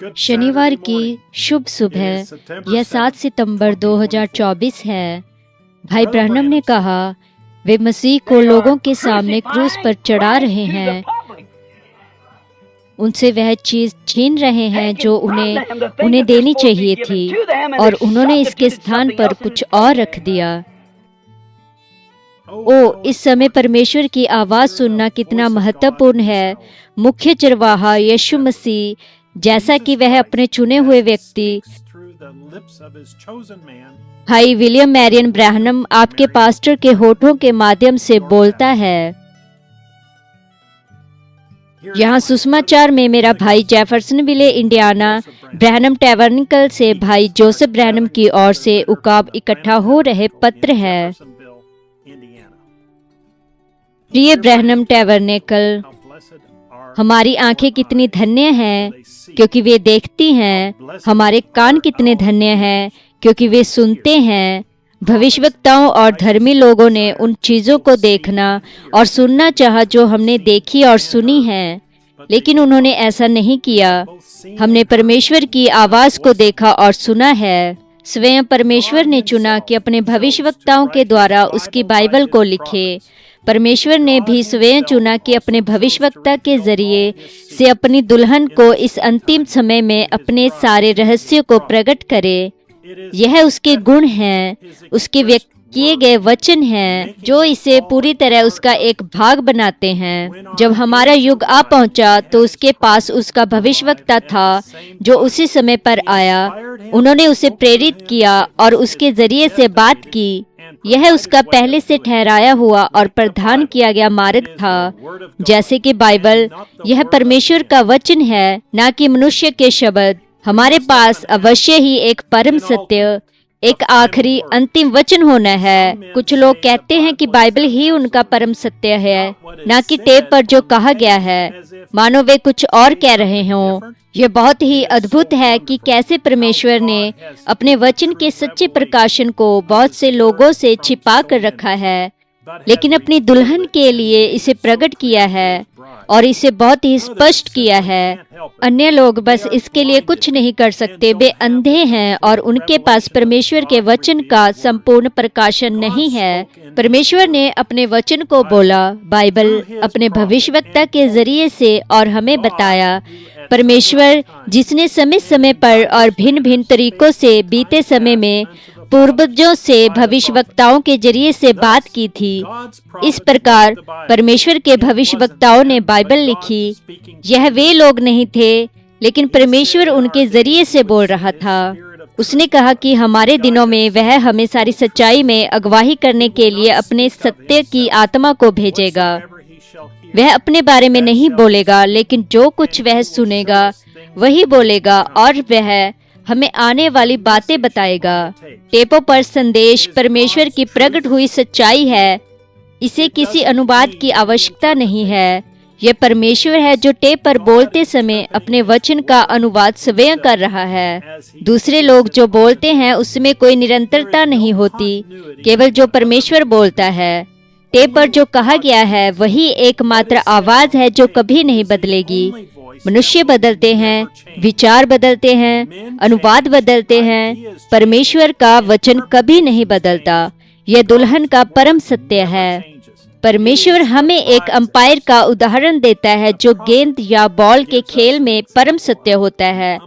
शनिवार की शुभ सुबह, यह 7 सितंबर 2024 है। भाई ब्रैनम ने कहा, वे मसीह को लोगों के सामने क्रूस पर चढ़ा रहे हैं। उनसे वह चीज छीन रहे हैं जो उन्हें देनी चाहिए थी, और उन्होंने इसके स्थान पर कुछ और रख दिया। इस समय परमेश्वर की आवाज सुनना कितना महत्वपूर्ण है। मुख्य चरवाहा यीशु मसीह, जैसा कि वह अपने चुने हुए व्यक्ति भाई विलियम मैरियन ब्रैनम आपके पास्टर के होठों के माध्यम से बोलता है। यहाँ सुसमाचार में मेरा भाई जेफरसनविले, इंडियाना ब्रैनम टैबरनेकल से भाई जोसेफ ब्रैनम की ओर से उकाब इकट्ठा हो रहे पत्र है। प्रिय ब्रैनम टैबरनेकल, हमारी आंखें कितनी धन्य हैं क्योंकि वे देखती हैं। हमारे कान कितने धन्य हैं क्योंकि वे सुनते हैं। भविष्यवक्ताओं और धर्मी लोगों ने उन चीजों को देखना और सुनना चाहा जो हमने देखी और सुनी है, लेकिन उन्होंने ऐसा नहीं किया। हमने परमेश्वर की आवाज को देखा और सुना है। स्वयं परमेश्वर ने चुना कि अपने भविष्यवक्ताओं के द्वारा उसकी बाइबल को लिखे। परमेश्वर ने भी स्वयं चुना कि अपने भविष्यवक्ता के जरिए से अपनी दुल्हन को इस अंतिम समय में अपने सारे रहस्यों को प्रकट करे। यह उसके गुण हैं, उसके व्यक्त किए गए वचन हैं जो इसे पूरी तरह उसका एक भाग बनाते हैं। जब हमारा युग आ पहुंचा तो उसके पास उसका भविष्यवक्ता था जो उसी समय पर आया। उन्होंने उसे प्रेरित किया और उसके जरिए से बात की। यह उसका पहले से ठहराया हुआ और प्रदान किया गया मार्ग था। जैसे कि बाइबल, यह परमेश्वर का वचन है, न कि मनुष्य के शब्द। हमारे पास अवश्य ही एक परम सत्य, एक आखिरी अंतिम वचन होना है। कुछ लोग कहते हैं कि बाइबल ही उनका परम सत्य है, न कि टेप पर जो कहा गया है, मानो वे कुछ और कह रहे हों। यह बहुत ही अद्भुत है कि कैसे परमेश्वर ने अपने वचन के सच्चे प्रकाशन को बहुत से लोगों से छिपा कर रखा है, लेकिन अपनी दुल्हन के लिए इसे प्रकट किया है और इसे बहुत ही स्पष्ट किया है। अन्य लोग बस इसके लिए कुछ नहीं कर सकते। वे अंधे हैं और उनके पास परमेश्वर के वचन का संपूर्ण प्रकाशन नहीं है। परमेश्वर ने अपने वचन को बोला, बाइबल अपने भविष्यवक्ता के जरिए से, और हमें बताया। परमेश्वर जिसने समय समय पर और भिन्न भिन्न तरीकों से बीते समय में पूर्वजों से भविष्यवक्ताओं के जरिए से बात की थी। इस प्रकार परमेश्वर के भविष्यवक्ताओं ने बाइबल लिखी। यह वे लोग नहीं थे, लेकिन परमेश्वर उनके जरिए से बोल रहा था। उसने कहा कि हमारे दिनों में वह हमें सारी सच्चाई में अगवाही करने के लिए अपने सत्य की आत्मा को भेजेगा। वह अपने बारे में नहीं बोलेगा, लेकिन जो कुछ वह सुनेगा वही बोलेगा, और वह हमें आने वाली बातें बताएगा। टेपों पर संदेश परमेश्वर की प्रकट हुई सच्चाई है। इसे किसी अनुवाद की आवश्यकता नहीं है। यह परमेश्वर है जो टेप पर बोलते समय अपने वचन का अनुवाद स्वयं कर रहा है। दूसरे लोग जो बोलते हैं उसमें कोई निरंतरता नहीं होती, केवल जो परमेश्वर बोलता है। टेप पर जो कहा गया है वही एकमात्र आवाज है जो कभी नहीं बदलेगी। मनुष्य बदलते हैं, विचार बदलते हैं, अनुवाद बदलते हैं, परमेश्वर का वचन कभी नहीं बदलता। यह दुल्हन का परम सत्य है। परमेश्वर हमें एक अंपायर का उदाहरण देता है जो गेंद या बॉल के खेल में परम सत्य होता है।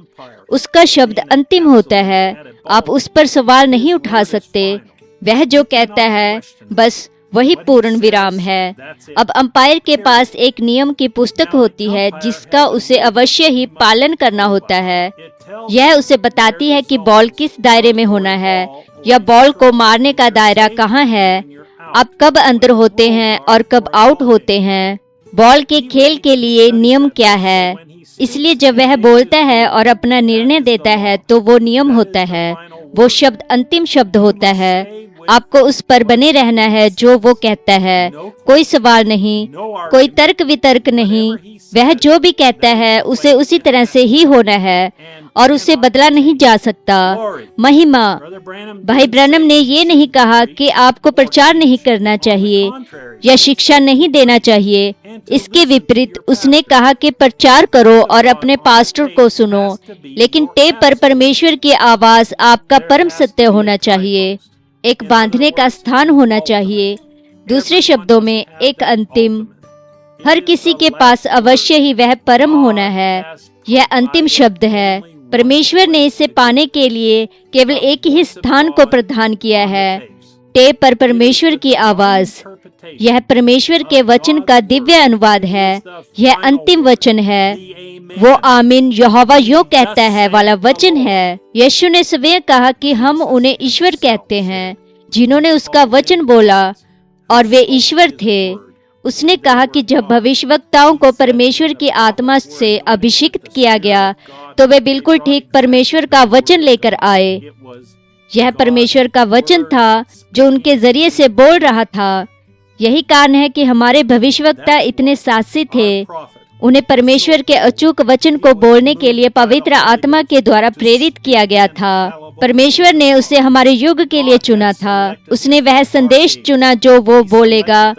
उसका शब्द अंतिम होता है। आप उस पर सवाल नहीं उठा सकते। वह जो कहता है बस वही पूर्ण विराम है। अब अंपायर के पास एक नियम की पुस्तक होती है जिसका उसे अवश्य ही पालन करना होता है। यह उसे बताती है कि बॉल किस दायरे में होना है या बॉल को मारने का दायरा कहाँ है। आप कब अंदर होते हैं और कब आउट होते हैं। बॉल के खेल के लिए नियम क्या है। इसलिए जब वह बोलता है और अपना निर्णय देता है तो वो नियम होता है। वो शब्द अंतिम शब्द होता है। आपको उस पर बने रहना है जो वो कहता है। कोई सवाल नहीं, कोई तर्क वितर्क नहीं। वह जो भी कहता है उसे उसी तरह से ही होना है और उसे बदला नहीं जा सकता। महिमा। भाई ब्रैनम ने ये नहीं कहा कि आपको प्रचार नहीं करना चाहिए या शिक्षा नहीं देना चाहिए। इसके विपरीत उसने कहा कि प्रचार करो और अपने पास्टर को सुनो, लेकिन टेप पर परमेश्वर की आवाज आपका परम सत्य होना चाहिए, एक बांधने का स्थान होना चाहिए। दूसरे शब्दों में एक अंतिम। हर किसी के पास अवश्य ही वह परम होना है। यह अंतिम शब्द है। परमेश्वर ने इसे पाने के लिए केवल एक ही स्थान को प्रदान किया है, टेप पर परमेश्वर की आवाज। यह परमेश्वर के वचन का दिव्य अनुवाद है। यह अंतिम वचन है। वो आमीन यहोवा यूं कहता है वाला वचन है। यीशु ने स्वयं कहा कि हम उन्हें ईश्वर कहते हैं जिन्होंने उसका वचन बोला, और वे ईश्वर थे। उसने कहा कि जब भविष्यवक्ताओं को परमेश्वर की आत्मा से अभिषिक्त किया गया तो वे बिल्कुल ठीक परमेश्वर का वचन लेकर आए। यह परमेश्वर का वचन था जो उनके जरिए से बोल रहा था। यही कारण है कि हमारे भविष्यवक्ता इतने साहसी थे। उन्हें परमेश्वर के अचूक वचन को बोलने के लिए पवित्र आत्मा के द्वारा प्रेरित किया गया था। परमेश्वर ने उसे हमारे युग के लिए चुना था। उसने वह संदेश चुना जो वो बोलेगा।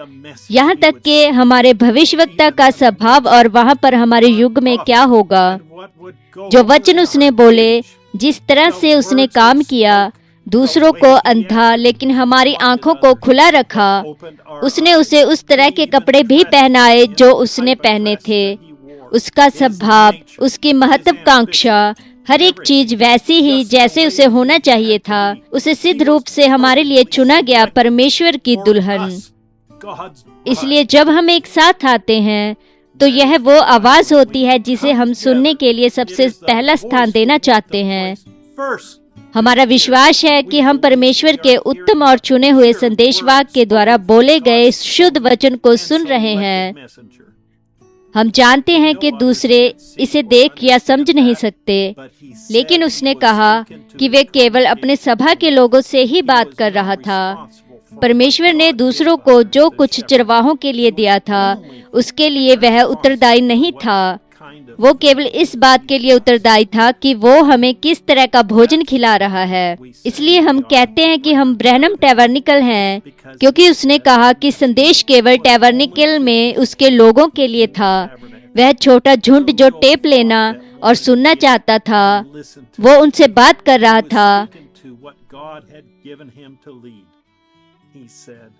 यहाँ तक कि हमारे भविष्यवक्ता का स्वभाव और वहाँ पर हमारे युग में क्या होगा, जो वचन उसने बोले, जिस तरह से उसने काम किया, दूसरों को अंधा लेकिन हमारी आंखों को खुला रखा। उसने उसे उस तरह के कपड़े भी पहनाए जो उसने पहने थे। उसका स्वभाव, उसकी महत्वाकांक्षा, हर एक चीज वैसी ही जैसे उसे होना चाहिए था। उसे सिद्ध रूप से हमारे लिए चुना गया परमेश्वर की दुल्हन। इसलिए जब हम एक साथ आते हैं तो यह वो आवाज होती है जिसे हम सुनने के लिए सबसे पहला स्थान देना चाहते हैं। हमारा विश्वास है कि हम परमेश्वर के उत्तम और चुने हुए संदेशवाहक के द्वारा बोले गए शुद्ध वचन को सुन रहे हैं। हम जानते हैं कि दूसरे इसे देख या समझ नहीं सकते, लेकिन उसने कहा कि वे केवल अपने सभा के लोगों से ही बात कर रहा था। परमेश्वर ने दूसरों को जो कुछ चरवाहों के लिए दिया था उसके लिए वह उत्तरदायी नहीं था। वो केवल इस बात के लिए उत्तरदायी था कि वो हमें किस तरह का भोजन खिला रहा है। इसलिए हम कहते हैं कि हम ब्रैनम टैबरनिकल हैं, क्योंकि उसने कहा कि संदेश केवल टैबरनिकल में उसके लोगों के लिए था। वह छोटा झुंड जो टेप लेना और सुनना चाहता था, वो उनसे बात कर रहा था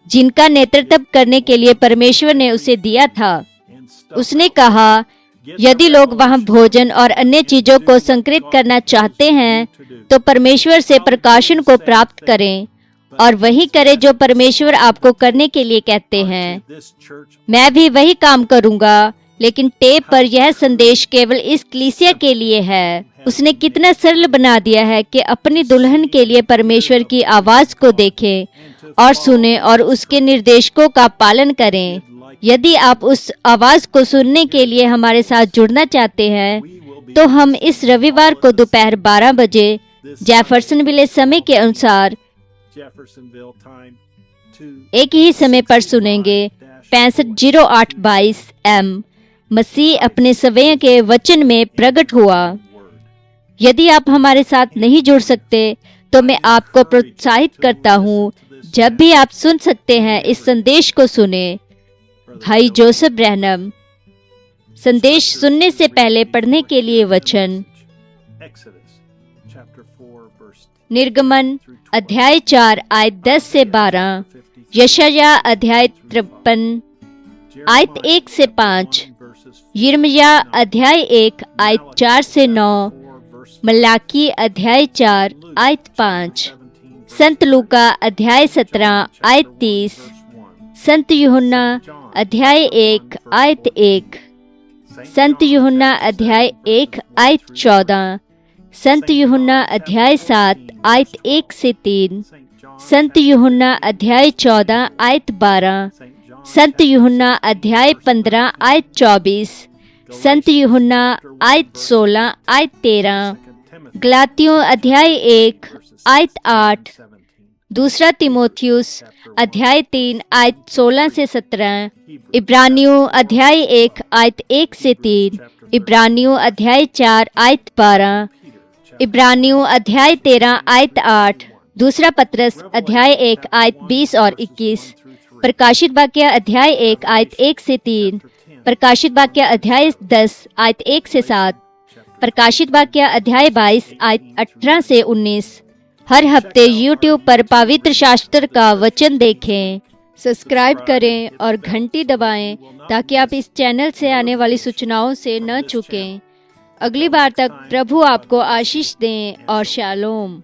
जिनका नेतृत्व करने के लिए परमेश्वर ने उसे दिया था। उसने कहा, यदि लोग वहाँ भोजन और अन्य चीजों को संकलित करना चाहते हैं तो परमेश्वर से प्रकाशन को प्राप्त करें और वही करें जो परमेश्वर आपको करने के लिए कहते हैं। मैं भी वही काम करूंगा, लेकिन टेप पर यह संदेश केवल इस कलीसिया के लिए है। उसने कितना सरल बना दिया है कि अपनी दुल्हन के लिए परमेश्वर की आवाज को देखें और सुने और उसके निर्देशों का पालन करें। यदि आप उस आवाज को सुनने के लिए हमारे साथ जुड़ना चाहते हैं तो हम इस रविवार को दोपहर 12 बजे जेफरसनविले समय के अनुसार एक ही समय पर सुनेंगे। 650822 एम। मसीह अपने स्वयं के वचन में प्रकट हुआ। यदि आप हमारे साथ नहीं जुड़ सकते तो मैं आपको प्रोत्साहित करता हूँ, जब भी आप सुन सकते हैं इस संदेश को सुने। भाई जोसेफ ब्रैनम। संदेश सुनने से पहले पढ़ने के लिए वचन। निर्गमन अध्याय 4 आयत 10 से 12, यशायाह अध्याय 53 आयत 1 से 5, यिर्मयाह अध्याय 1 आयत 4 से 9, मलाकी अध्याय 4 आयत 5, संत लूका अध्याय 17 आयत 30, संत यूहन्ना अध्याय 1 आयत 1, संत यूहन्ना अध्याय 1 आयत 14, संत यूहन्ना अध्याय 7 आयत 1 से 3, संत यूहन्ना अध्याय 14 आयत 12, संत यूहन्ना अध्याय 15 आयत 24, संत यूहन्ना आयत 16 आयत 13, गलातियों अध्याय 1 आयत 8, दूसरा तिमोथियुस अध्याय 3 आयत 16 से 17, इब्रानियों अध्याय 1 आयत 1 से 3, इब्रानियों अध्याय 4 आयत 12, इब्रानियों अध्याय 13 आयत 8, दूसरा पत्रस अध्याय 1 आयत 20 और 21, प्रकाशित वाक्य अध्याय 1 आयत 1 से 3, प्रकाशित वाक्य अध्याय 10 आयत 1 से 7, प्रकाशित वाक्य अध्याय 22 आयत 18 से 19। हर हफ्ते YouTube पर पवित्र शास्त्र का वचन देखें, सब्सक्राइब करें और घंटी दबाएं ताकि आप इस चैनल से आने वाली सूचनाओं से न चूकें। अगली बार तक प्रभु आपको आशीष दें और शालोम।